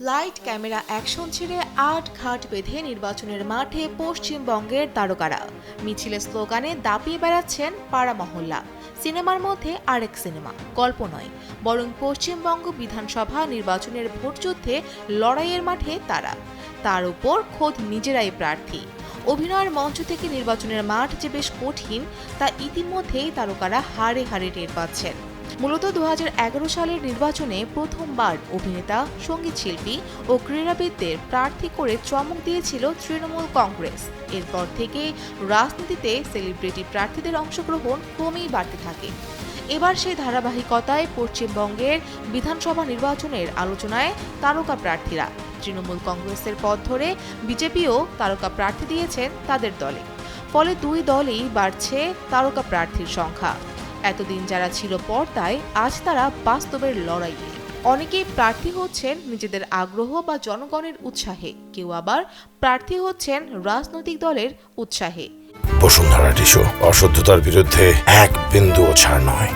Light camera action ছেড়ে আট ঘাট বেঁধে নির্বাচনের মাঠে পশ্চিমবঙ্গের তারকারা মিছিলে স্লোগানে দাপিয়ে বেড়াচ্ছেন পাড়া মহল্লা। সিনেমার মধ্যে আরেক সিনেমা, গল্প নয়, বরং পশ্চিমবঙ্গ বিধানসভা নির্বাচনের ভোটযুদ্ধে লড়াইয়ের মাঠে তারা। তার উপর খোদ নিজেরাই প্রার্থী। অভিনয়ের মঞ্চ থেকে নির্বাচনের মাঠ যে বেশ কঠিন তা ইতিমধ্যেই তারকারা হাড়ে হাড়ে টের পাচ্ছেন। মূলত 2011 সালের নির্বাচনে প্রথমবার অভিনেতা, সঙ্গীত শিল্পী ও ক্রীড়াবিদদের প্রার্থী করে চমক দিয়েছিল তৃণমূল কংগ্রেস। এরপর থেকে রাজনীতিতে সেলিব্রিটি প্রার্থীদের অংশগ্রহণ ক্রমেই বাড়তে থাকে। এবার সেই ধারাবাহিকতায় পশ্চিমবঙ্গের বিধানসভা নির্বাচনের আলোচনায় তারকা প্রার্থীরা। তৃণমূল কংগ্রেসের পথ ধরে বিজেপিও তারকা প্রার্থী দিয়েছেন তাদের দলে। ফলে দুই দলেই বাড়ছে তারকা প্রার্থীর সংখ্যা। এতদিন যারা ছিল পর্দায়, আজ তারা বাস্তবের লড়াইয়ে। অনেকেই প্রার্থী হচ্ছেন নিজেদের আগ্রহ বা জনগণের উৎসাহে, কেউ আবার প্রার্থী হচ্ছেন রাজনৈতিক দলের উৎসাহে। বসুন্ধরা টিস্যু, অশুদ্ধতার বিরুদ্ধে এক বিন্দুও ছাড় নয়।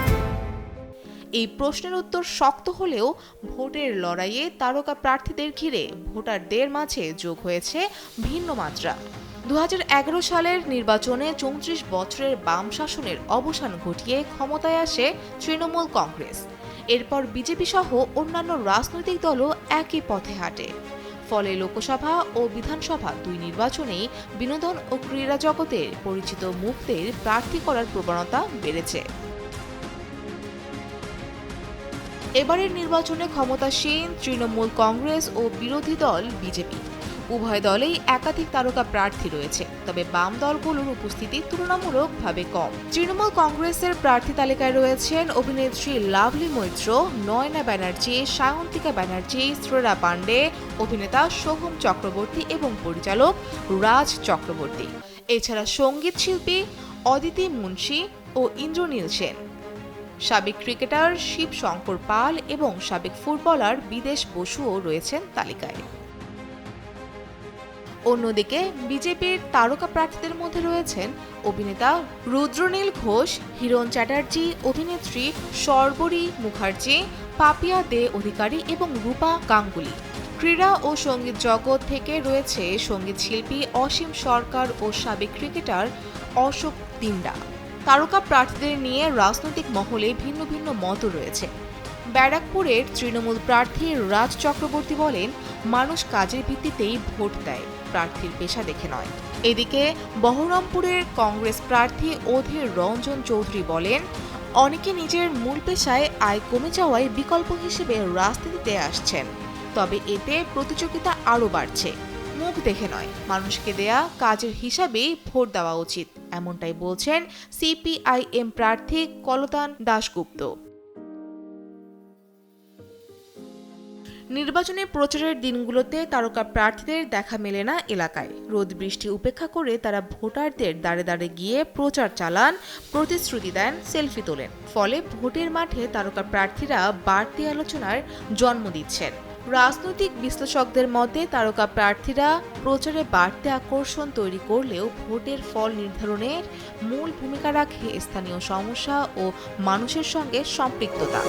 এই প্রশ্নের উত্তর শক্ত হলেও ভোটের লড়াইয়ে তারকা প্রার্থীদের ঘিরে ভোটারদের মাঝে যোগ হয়েছে ভিন্ন মাত্রা। 2011 সালের নির্বাচনে 34 বছরের বাম শাসনের অবসান ঘটিয়ে ক্ষমতায় আসে তৃণমূল কংগ্রেস। এরপর বিজেপি সহ অন্যান্য রাজনৈতিক দলও একই পথে হাঁটে। ফলে লোকসভা ও বিধানসভা দুই নির্বাচনেই বিনোদন ও ক্রীড়া জগতের পরিচিত মুখদের প্রার্থী করার প্রবণতা বেড়েছে। এবারের নির্বাচনে ক্ষমতাসীন তৃণমূল কংগ্রেস ও বিরোধী দল বিজেপি উভয় দলেই একাধিক তারকা প্রার্থী রয়েছে, তবে বাম দলগুলোর উপস্থিতি তুলনামূলকভাবে কম। তৃণমূল কংগ্রেসের প্রার্থী তালিকায় রয়েছেন অভিনেত্রী লাভলি মৈত্র, নয়না ব্যানার্জি, সায়ন্তিকা ব্যানার্জি, শ্রেয়া পাণ্ডে, অভিনেতা সোহম চক্রবর্তী এবং পরিচালক রাজ চক্রবর্তী। এছাড়া সঙ্গীত শিল্পী অদিতি মুন্সি ও ইন্দ্রনীল সেন, সাবেক ক্রিকেটার শিব শঙ্কর পাল এবং সাবেক ফুটবলার বিদেশ বসুও রয়েছেন তালিকায়। অন্যদিকে বিজেপির তারকা প্রার্থীদের মধ্যে রয়েছেন অভিনেতা রুদ্রনীল ঘোষ, হিরণ চ্যাটার্জি, অভিনেত্রী শর্বরী মুখার্জি, পাপিয়া দে অধিকারী এবং রূপা গাঙ্গুলি। ক্রীড়া ও সঙ্গীত জগৎ থেকে রয়েছে সঙ্গীত শিল্পী অসীম সরকার ও সাবেক ক্রিকেটার অশোক দিন্ডা। তারকা প্রার্থীদের নিয়ে রাজনৈতিক মহলে ভিন্ন ভিন্ন মত রয়েছে। ব্যারাকপুরের তৃণমূল প্রার্থী রাজ চক্রবর্তী বলেন, মানুষ কাজের ভিত্তিতেই ভোট দেয়, প্রার্থীর পেশা দেখে নয়। এদিকে বহরমপুরের কংগ্রেস প্রার্থী অধীর রঞ্জন চৌধুরী বলেন, অনেকে নিজের মূল পেশায় আয় কমে যাওয়ায় বিকল্প হিসেবে রাজনীতিতে আসছেন, তবে এতে প্রতিযোগিতা আরও বাড়ছে। মুখ দেখে নয়, মানুষকে দেয়া কাজের হিসাবেই ভোট দেওয়া উচিত, এমনটাই বলছেন সিপিআইএম প্রার্থী কলতান দাশগুপ্ত। নির্বাচনে প্রচারের দিনগুলোতে তারকা প্রার্থীদের দেখা মেলে না এলাকায়। রোদ বৃষ্টি উপেক্ষা করে তারা ভোটারদের দাঁড়ে দাঁড়ে গিয়ে প্রচার চালান, প্রতিশ্রুতি দেন, সেলফি তোলেন। ফলে ভোটের মাঠে তারকা প্রার্থীরা বাড়তি আলোচনার জন্ম দিচ্ছেন। রাজনৈতিক বিশ্লেষকদের মতে তারকা প্রার্থীরা প্রচারে বাড়তি আকর্ষণ তৈরি করলেও ভোটের ফল নির্ধারণের মূল ভূমিকা রাখে স্থানীয় সমস্যা ও মানুষের সঙ্গে সম্পৃক্ততা।